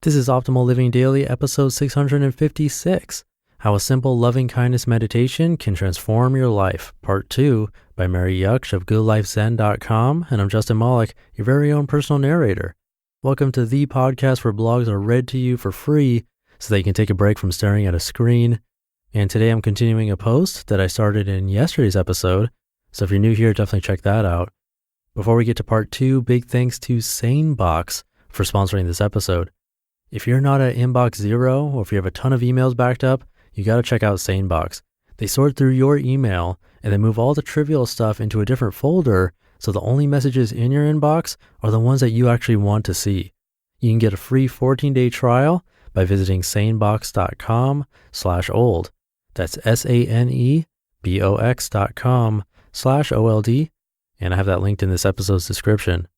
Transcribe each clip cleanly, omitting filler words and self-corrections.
This is Optimal Living Daily, episode 656, How a Simple Loving Kindness Meditation Can Transform Your Life, Part 2, by Mary Jaksch of GoodLifeZen.com, and I'm Justin Malik, your very own personal narrator. Welcome to the podcast where blogs are read to you for free so that you can take a break from staring at a screen. And today I'm continuing a post that I started in yesterday's episode, so if you're new here, definitely check that out. Before we get to part 2, big thanks to SaneBox for sponsoring this episode. If you're not at inbox zero, or if you have a ton of emails backed up, you got to check out SaneBox. They sort through your email and then move all the trivial stuff into a different folder, so the only messages in your inbox are the ones that you actually want to see. You can get a free 14-day trial by visiting sanebox.com/old. That's sanebox.com/OLD, and I have that linked in this episode's description.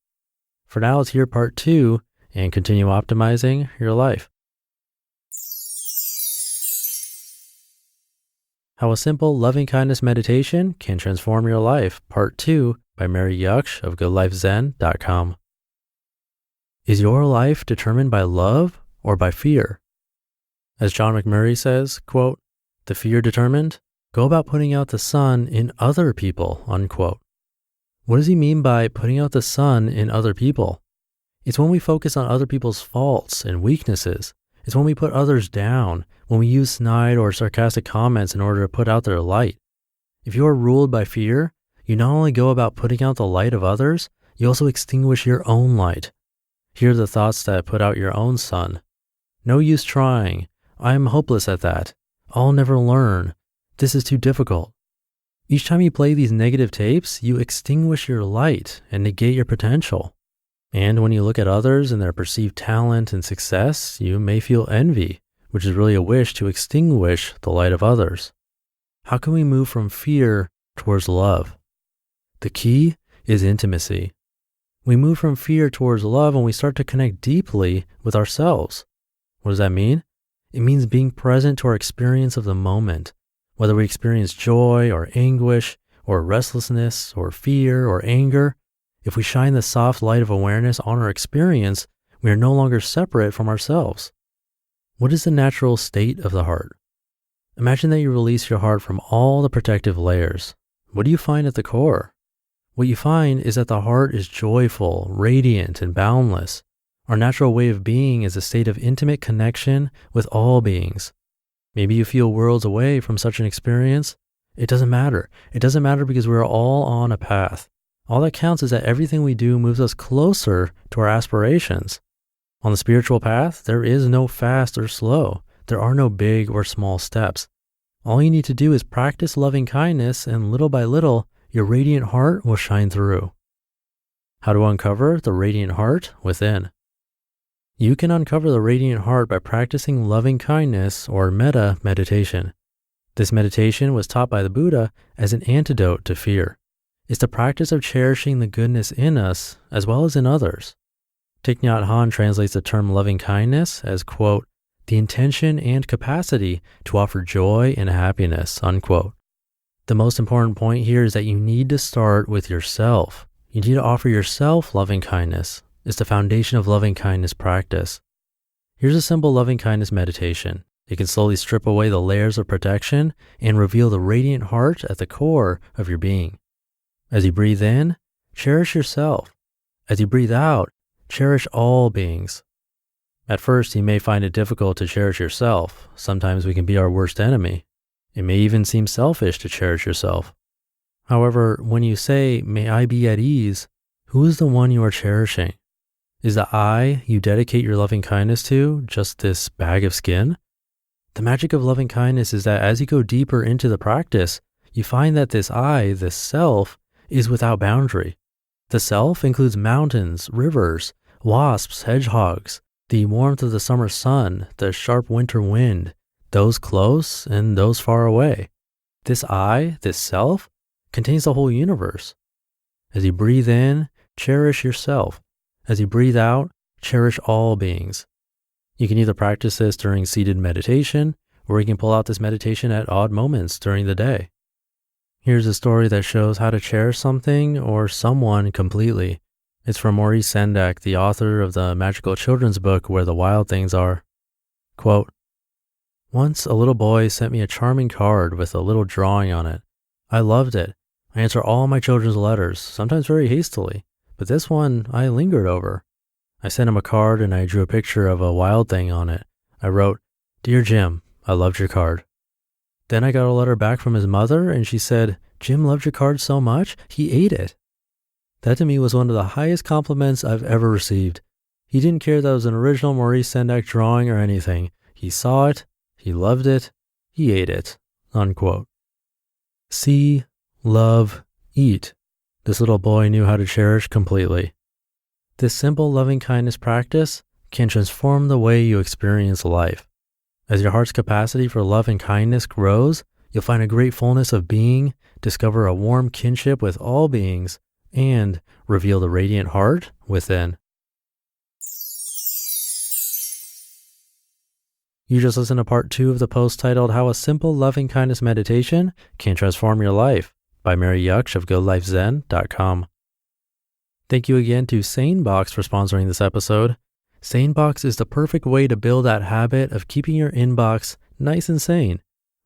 For now, let's hear part 2 and continue optimizing your life. How a Simple Loving Kindness Meditation Can Transform Your Life, Part 2, by Mary Jaksch of GoodLifeZen.com. Is your life determined by love or by fear? As John McMurray says, quote, "The fear determined, go about putting out the sun in other people," unquote. What does he mean by putting out the sun in other people? It's when we focus on other people's faults and weaknesses. It's when we put others down, when we use snide or sarcastic comments in order to put out their light. If you are ruled by fear, you not only go about putting out the light of others, you also extinguish your own light. Here are the thoughts that put out your own sun. No use trying. I am hopeless at that. I'll never learn. This is too difficult. Each time you play these negative tapes, you extinguish your light and negate your potential. And when you look at others and their perceived talent and success, you may feel envy, which is really a wish to extinguish the light of others. How can we move from fear towards love? The key is intimacy. We move from fear towards love when we start to connect deeply with ourselves. What does that mean? It means being present to our experience of the moment, whether we experience joy or anguish or restlessness or fear or anger. If we shine the soft light of awareness on our experience, we are no longer separate from ourselves. What is the natural state of the heart? Imagine that you release your heart from all the protective layers. What do you find at the core? What you find is that the heart is joyful, radiant, and boundless. Our natural way of being is a state of intimate connection with all beings. Maybe you feel worlds away from such an experience. It doesn't matter. It doesn't matter because we're all on a path. All that counts is that everything we do moves us closer to our aspirations. On the spiritual path, there is no fast or slow. There are no big or small steps. All you need to do is practice loving kindness, and little by little, your radiant heart will shine through. How to uncover the radiant heart within? You can uncover the radiant heart by practicing loving kindness or metta meditation. This meditation was taught by the Buddha as an antidote to fear. It's the practice of cherishing the goodness in us as well as in others. Thich Nhat Hanh translates the term loving kindness as, quote, "the intention and capacity to offer joy and happiness," unquote. The most important point here is that you need to start with yourself. You need to offer yourself loving kindness. It's the foundation of loving kindness practice. Here's a simple loving kindness meditation. It can slowly strip away the layers of protection and reveal the radiant heart at the core of your being. As you breathe in, cherish yourself. As you breathe out, cherish all beings. At first, you may find it difficult to cherish yourself. Sometimes we can be our worst enemy. It may even seem selfish to cherish yourself. However, when you say, "May I be at ease," who is the one you are cherishing? Is the I you dedicate your loving kindness to just this bag of skin? The magic of loving kindness is that as you go deeper into the practice, you find that this I, this self, is without boundary. The self includes mountains, rivers, wasps, hedgehogs, the warmth of the summer sun, the sharp winter wind, those close and those far away. This I, this self, contains the whole universe. As you breathe in, cherish yourself. As you breathe out, cherish all beings. You can either practice this during seated meditation, or you can pull out this meditation at odd moments during the day. Here's a story that shows how to cherish something or someone completely. It's from Maurice Sendak, the author of the magical children's book Where the Wild Things Are. Quote, "Once a little boy sent me a charming card with a little drawing on it. I loved it. I answer all my children's letters, sometimes very hastily, but this one I lingered over. I sent him a card and I drew a picture of a wild thing on it. I wrote, 'Dear Jim, I loved your card.' Then I got a letter back from his mother and she said, 'Jim loved your card so much, he ate it.' That to me was one of the highest compliments I've ever received. He didn't care that it was an original Maurice Sendak drawing or anything. He saw it, he loved it, he ate it." Unquote. See, love, eat. This little boy knew how to cherish completely. This simple loving kindness practice can transform the way you experience life. As your heart's capacity for love and kindness grows, you'll find a great fullness of being, discover a warm kinship with all beings, and reveal the radiant heart within. You just listened to part 2 of the post titled How a Simple Loving Kindness Meditation Can Transform Your Life by Mary Jaksch of GoLifeZen.com. Thank you again to SaneBox for sponsoring this episode. SaneBox is the perfect way to build that habit of keeping your inbox nice and sane.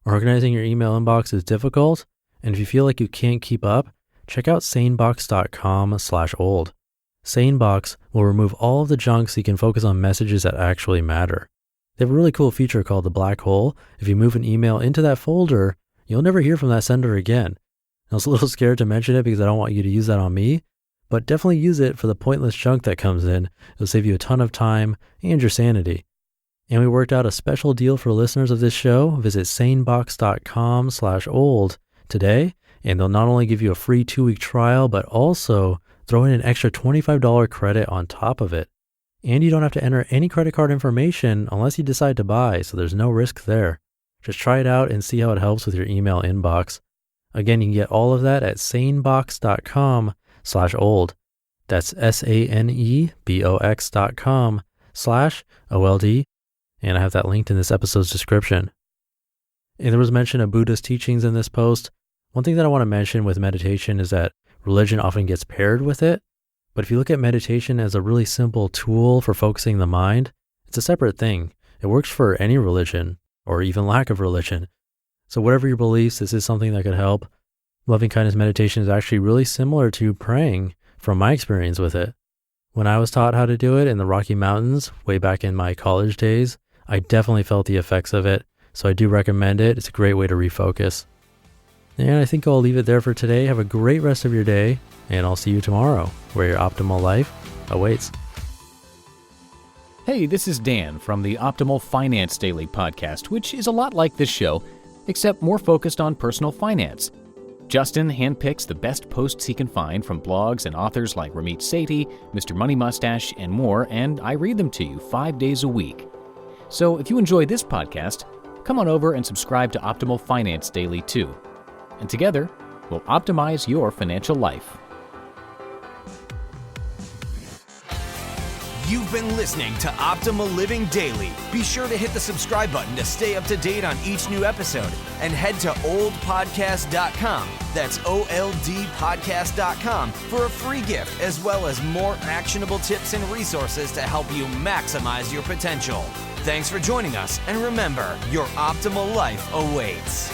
Organizing your email inbox is difficult, and if you feel like you can't keep up, check out sanebox.com/old. SaneBox will remove all of the junk so you can focus on messages that actually matter. They have a really cool feature called the black hole. If you move an email into that folder, you'll never hear from that sender again. I was a little scared to mention it because I don't want you to use that on me, but definitely use it for the pointless junk that comes in. It'll save you a ton of time and your sanity. And we worked out a special deal for listeners of this show. Visit sanebox.com/old today, and they'll not only give you a free 2-week trial, but also throw in an extra $25 credit on top of it. And you don't have to enter any credit card information unless you decide to buy, so there's no risk there. Just try it out and see how it helps with your email inbox. Again, you can get all of that at sanebox.com/old. That's sanebox.com/OLD. And I have that linked in this episode's description. And there was mention of Buddhist teachings in this post. One thing that I want to mention with meditation is that religion often gets paired with it. But if you look at meditation as a really simple tool for focusing the mind, it's a separate thing. It works for any religion or even lack of religion. So whatever your beliefs, this is something that could help. Loving kindness meditation is actually really similar to praying from my experience with it. When I was taught how to do it in the Rocky Mountains way back in my college days, I definitely felt the effects of it. So I do recommend it. It's a great way to refocus. And I think I'll leave it there for today. Have a great rest of your day, and I'll see you tomorrow, where your optimal life awaits. Hey, this is Dan from the Optimal Finance Daily podcast, which is a lot like this show, except more focused on personal finance. Justin handpicks the best posts he can find from blogs and authors like Ramit Sethi, Mr. Money Mustache, and more, and I read them to you 5 days a week. So if you enjoy this podcast, come on over and subscribe to Optimal Finance Daily too. And together, we'll optimize your financial life. You've been listening to Optimal Living Daily. Be sure to hit the subscribe button to stay up to date on each new episode, and head to oldpodcast.com. That's OLDpodcast.com for a free gift, as well as more actionable tips and resources to help you maximize your potential. Thanks for joining us, and remember, your optimal life awaits.